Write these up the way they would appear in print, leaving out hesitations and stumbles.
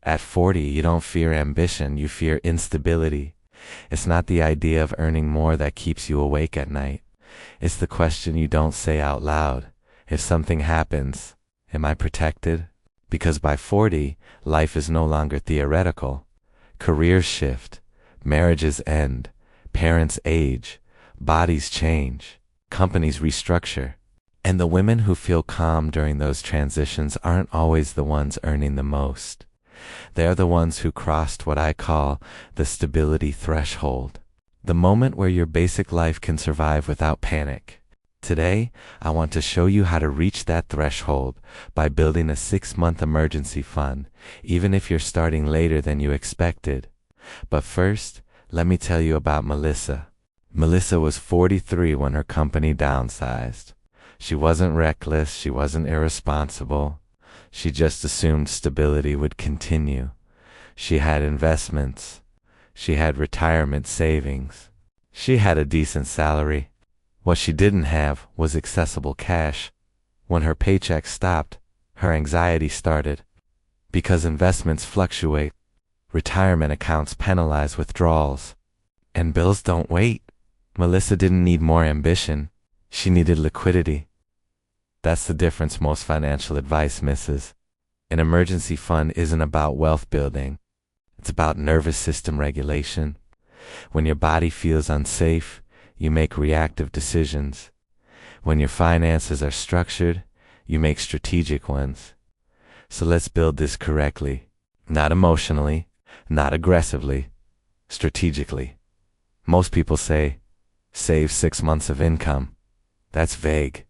At 40, you don't fear ambition, you fear instability. It's not the idea of earning more that keeps you awake at night. It's the question you don't say out loud. If something happens, am I protected? Because by 40, life is no longer theoretical. Careers shift, marriages end, parents age, bodies change, companies restructure. And the women who feel calm during those transitions aren't always the ones earning the most. They're the ones who crossed what I call the stability threshold, the moment where your basic life can survive without panic. Today, I want to show you how to reach that threshold by building a 6-month emergency fund, even if you're starting later than you expected. But first, let me tell you about Melissa. Melissa was 43 when her company downsized. She wasn't reckless, she wasn't irresponsible. She just assumed stability would continue. She had investments. She had retirement savings. She had a decent salary. What she didn't have was accessible cash. When her paycheck stopped, her anxiety started. Because investments fluctuate, retirement accounts penalize withdrawals, and bills don't wait. Melissa didn't need more ambition. She needed liquidity. That's the difference most financial advice misses. An emergency fund isn't about wealth building. It's about nervous system regulation. When your body feels unsafe, you make reactive decisions. When your finances are structured, you make strategic ones. So let's build this correctly. Not emotionally, not aggressively, strategically. Most people say, save 6 months of income. That's vague.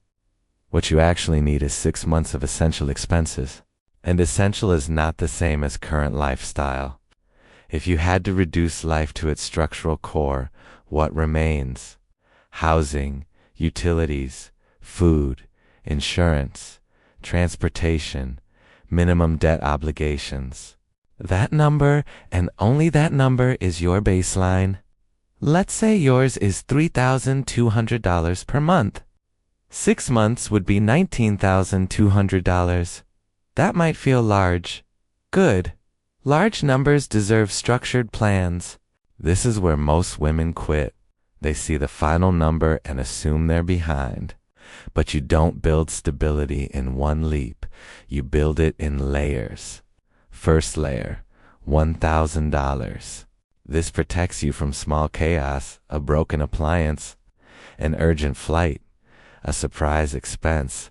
What you actually need is 6 months of essential expenses. And essential is not the same as current lifestyle. If you had to reduce life to its structural core, what remains? Housing, utilities, food, insurance, transportation, minimum debt obligations. That number, and only that number, is your baseline. Let's say yours is $3,200 per month. 6 months would be $19,200. That might feel large. Good. Large numbers deserve structured plans. This is where most women quit. They see the final number and assume they're behind. But you don't build stability in one leap. You build it in layers. First layer, $1,000. This protects you from small chaos, a broken appliance, an urgent flight, a surprise expense.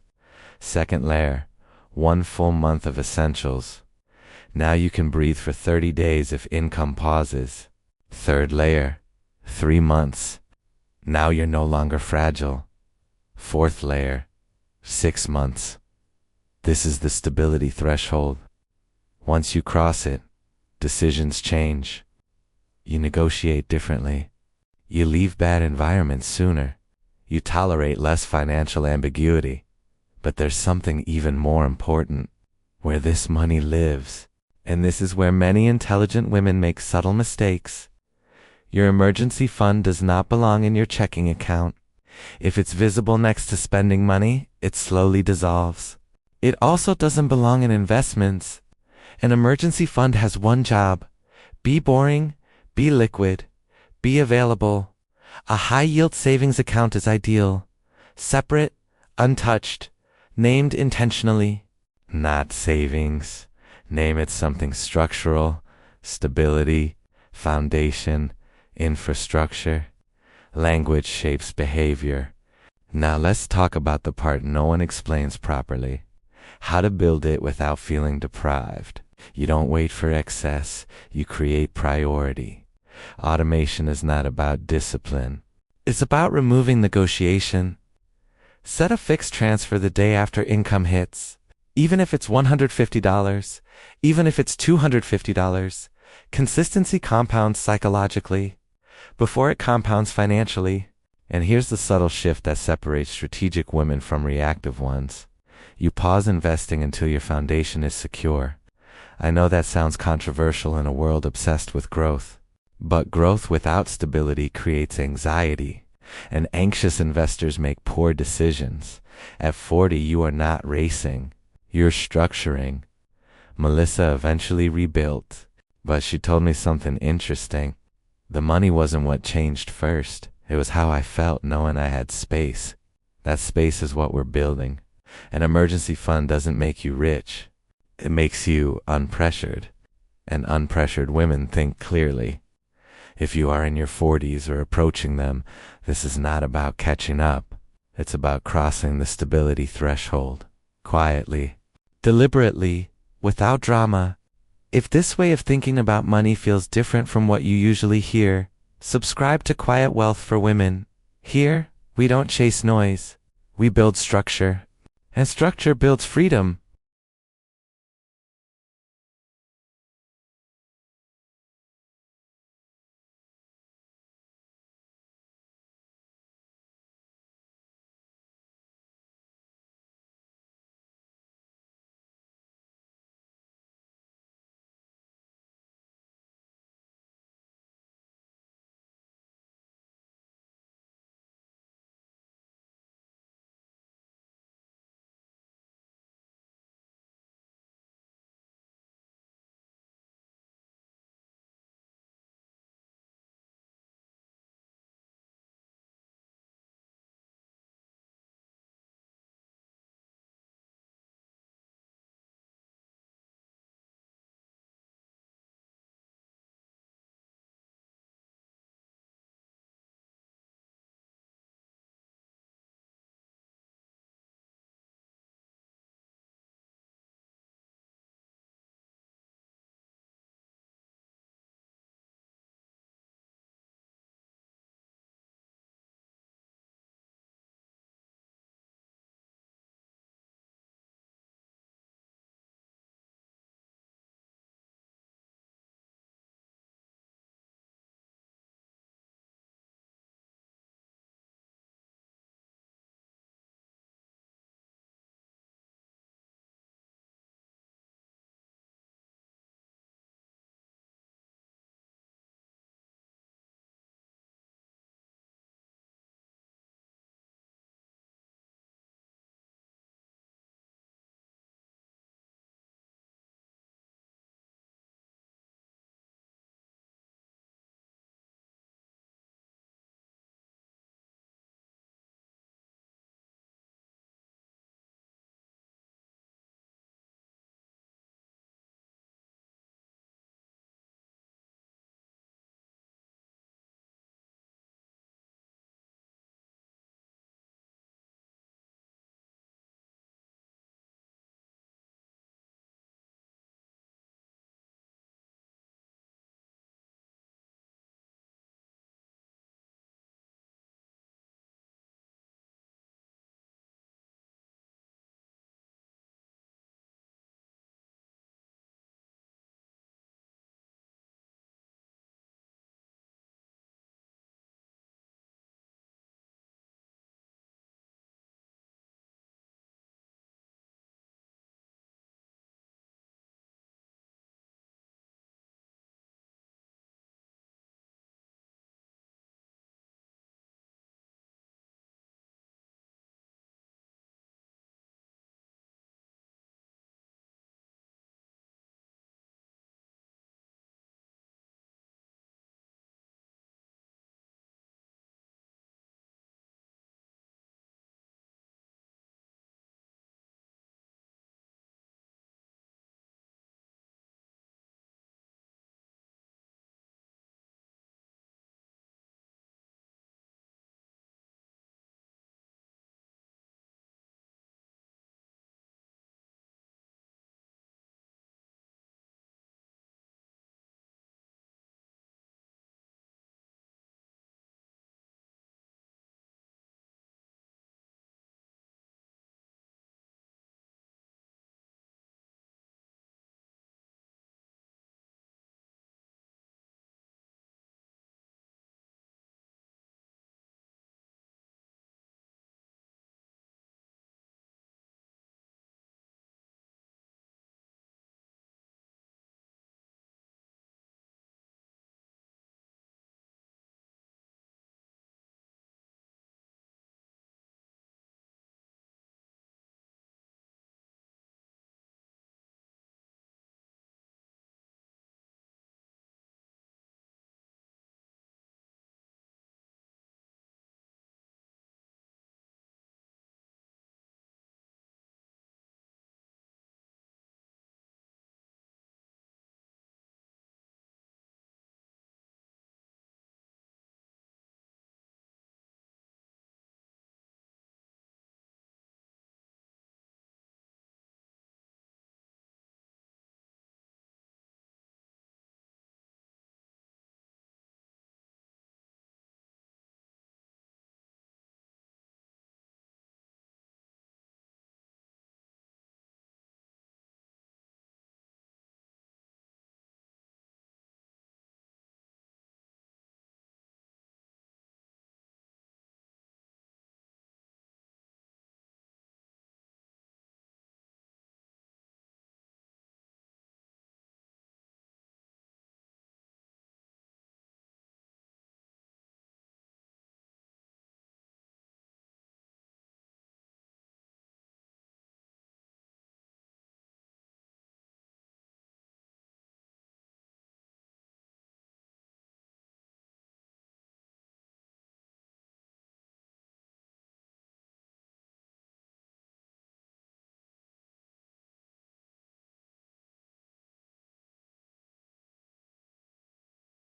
Second layer, 1 full month of essentials. Now you can breathe for 30 days if income pauses. Third layer, 3 months. Now you're no longer fragile. Fourth layer, 6 months. This is the stability threshold. Once you cross it, decisions change. You negotiate differently. You leave bad environments sooner. You tolerate less financial ambiguity. But there's something even more important, where this money lives. And this is where many intelligent women make subtle mistakes. Your emergency fund does not belong in your checking account. If it's visible next to spending money, it slowly dissolves. It also doesn't belong in investments. An emergency fund has one job: be boring, be liquid, be available. A high-yield savings account is ideal. Separate, untouched, named intentionally. Not savings. Name it something structural, stability, foundation, infrastructure. Language shapes behavior. Now let's talk about the part no one explains properly. How to build it without feeling deprived. You don't wait for excess, you create priority. Automation is not about discipline. It's about removing negotiation. Set a fixed transfer the day after income hits. Even if it's $150, even if it's $250, consistency compounds psychologically before it compounds financially. And here's the subtle shift that separates strategic women from reactive ones. You pause investing until your foundation is secure. I know that sounds controversial in a world obsessed with growth. But growth without stability creates anxiety, and anxious investors make poor decisions. At 40, you are not racing. You're structuring. Melissa eventually rebuilt, but she told me something interesting. The money wasn't what changed first. It was how I felt knowing I had space. That space is what we're building. An emergency fund doesn't make you rich. It makes you unpressured. And unpressured women think clearly. If you are in your 40s or approaching them, this is not about catching up. It's about crossing the stability threshold. Quietly. Deliberately. Without drama. If this way of thinking about money feels different from what you usually hear, subscribe to Quiet Wealth for Women. Here, we don't chase noise. We build structure. And structure builds freedom.